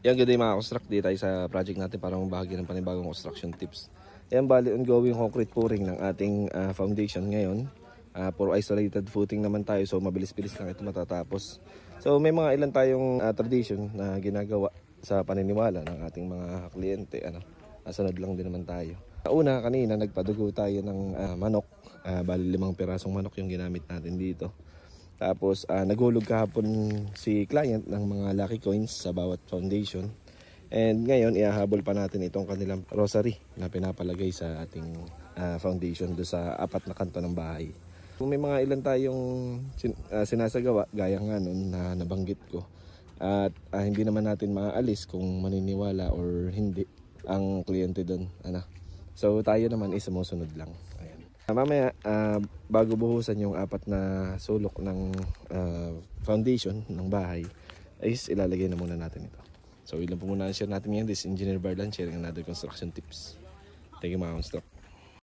Yan, good day mga construct. Di tayo sa project natin para mabahagi ng panibagong construction tips. Yan, bali ongoing concrete pouring ng ating foundation ngayon. Puro isolated footing naman tayo, so mabilis-bilis lang ito matatapos. So may mga ilan tayong tradition na ginagawa sa paniniwala ng ating mga kliyente. Sunod lang din naman tayo. Una, kanina nagpadugo tayo ng manok. Bali 5 pirasong manok yung ginamit natin dito. Tapos naghulog kahapon si client ng mga lucky coins sa bawat foundation. And ngayon ihahabol pa natin itong kanilang rosary na pinapalagay sa ating foundation do sa 4 na kanto ng bahay. Kung may mga ilan tayong sinasagawa gaya nga nun na nabanggit ko. At hindi naman natin maaalis kung maniniwala or hindi ang kliyente doon. So tayo naman sumusunod lang. Ayan. Mamaya bago buhusan yung 4 na sulok ng foundation ng bahay is ilalagay na muna natin ito. So ilan po muna share natin ngayon. This is Engineer Barlan sharing another construction tips. Thank you mga construct.